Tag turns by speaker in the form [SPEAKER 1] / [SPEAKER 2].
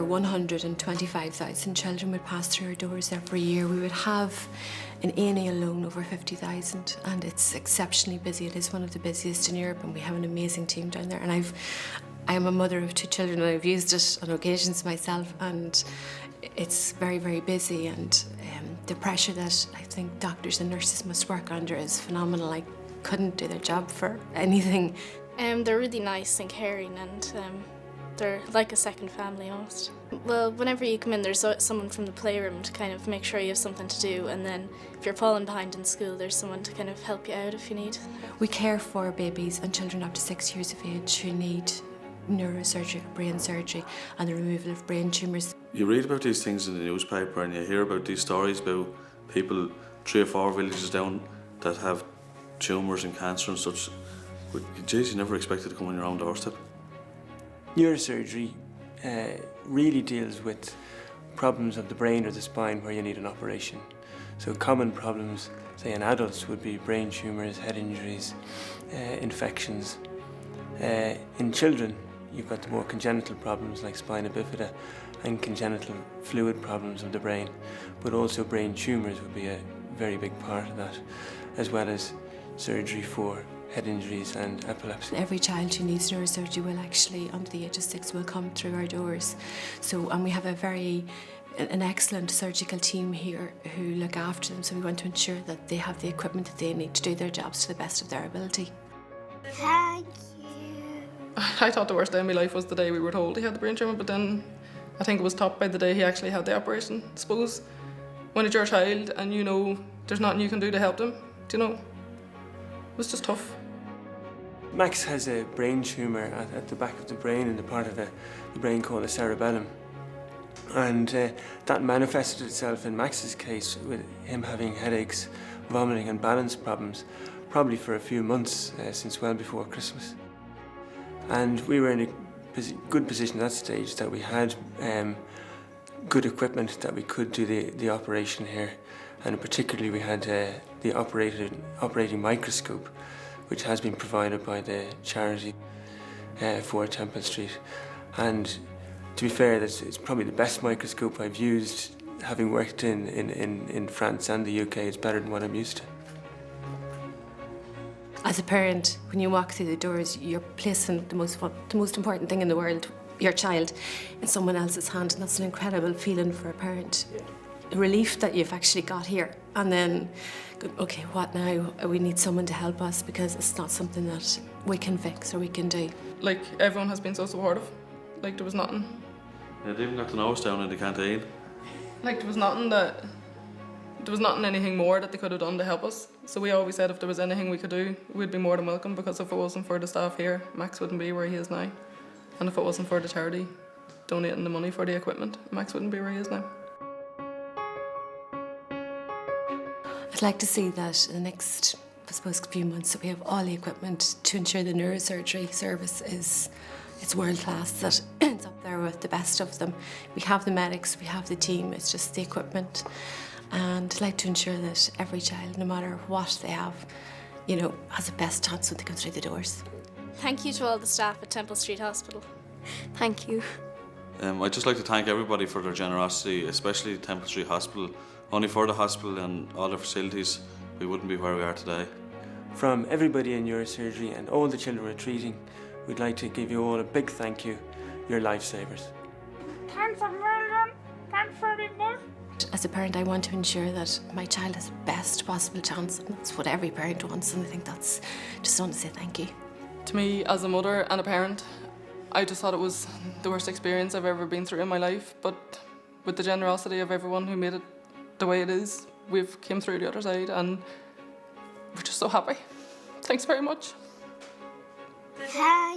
[SPEAKER 1] 125,000 children would pass through our doors every year. We would have in A&E alone over 50,000, and it's exceptionally busy. It is one of the busiest in Europe, and we have an amazing team down there. And I am a mother of 2 children, and I've used it on occasions myself, and it's very, very busy, and the pressure that I think doctors and nurses must work under is phenomenal. I couldn't do their job for anything.
[SPEAKER 2] They're really nice and caring, and they're like a second family almost. Well, whenever you come in, there's someone from the playroom to kind of make sure you have something to do, and then if you're falling behind in school, there's someone to kind of help you out if you need.
[SPEAKER 1] We care for babies and children up to 6 years of age who need neurosurgery, brain surgery, and the removal of brain tumours.
[SPEAKER 3] You read about these things in the newspaper and you hear about these stories about people 3 or 4 villages down that have tumours and cancer and such. But geez, you never expected to come on your own doorstep.
[SPEAKER 4] Neurosurgery really deals with problems of the brain or the spine where you need an operation. So common problems, say in adults, would be brain tumours, head injuries, infections. In children, you've got the more congenital problems like spina bifida and congenital fluid problems of the brain, but also brain tumours would be a very big part of that, as well as surgery for head injuries and epilepsy.
[SPEAKER 1] Every child who needs neurosurgery will actually, under the age of 6, will come through our doors. And we have an excellent surgical team here who look after them, so we want to ensure that they have the equipment that they need to do their jobs to the best of their ability.
[SPEAKER 5] Thank you.
[SPEAKER 6] I thought the worst day of my life was the day we were told he had the brain tumour, but then I think it was topped by the day he actually had the operation. I suppose when it's your child and you know there's nothing you can do to help them, do you know, it was just tough.
[SPEAKER 4] Max has a brain tumour at the back of the brain, in the part of the brain called the cerebellum. And that manifested itself in Max's case with him having headaches, vomiting and balance problems, probably for a few months since well before Christmas. And we were in a good position at that stage that we had good equipment that we could do the operation here. And particularly we had the operating microscope, which has been provided by the charity for Temple Street. And to be fair, it's probably the best microscope I've used, having worked in France and the UK. It's better than what I'm used to.
[SPEAKER 1] As a parent, when you walk through the doors, you're placing the most important thing in the world, your child, in someone else's hand, and that's an incredible feeling for a parent. A relief that you've actually got here, and then, okay, what now? We need someone to help us because it's not something that we can fix or we can do.
[SPEAKER 6] Like, everyone has been so supportive. Like, there was nothing.
[SPEAKER 3] Yeah, they even got to know us down in the canteen.
[SPEAKER 6] Like, there was nothing anything more that they could have done to help us. So we always said if there was anything we could do, we'd be more than welcome, because if it wasn't for the staff here, Max wouldn't be where he is now. And if it wasn't for the charity donating the money for the equipment, Max wouldn't be where he is now.
[SPEAKER 1] I'd like to see that in the next, I suppose, few months, that we have all the equipment to ensure the neurosurgery service it's world class, that it's up there with the best of them. We have the medics, we have the team, it's just the equipment. And I'd like to ensure that every child, no matter what they have, you know, has the best chance when they come through the doors.
[SPEAKER 2] Thank you to all the staff at Temple Street Hospital.
[SPEAKER 5] Thank you.
[SPEAKER 3] I'd just like to thank everybody for their generosity, especially Temple Street Hospital. Only for the hospital and all the facilities, we wouldn't be where we are today.
[SPEAKER 4] From everybody in neurosurgery and all the children we're treating, we'd like to give you all a big thank you. You're lifesavers.
[SPEAKER 5] Thanks a million. Thanks very much.
[SPEAKER 1] As a parent, I want to ensure that my child has the best possible chance, and that's what every parent wants, and I think that's just want to say thank you.
[SPEAKER 6] To me, as a mother and a parent, I just thought it was the worst experience I've ever been through in my life, but with the generosity of everyone who made it the way it is, we've came through the other side, and we're just so happy. Thanks very much.
[SPEAKER 5] Thank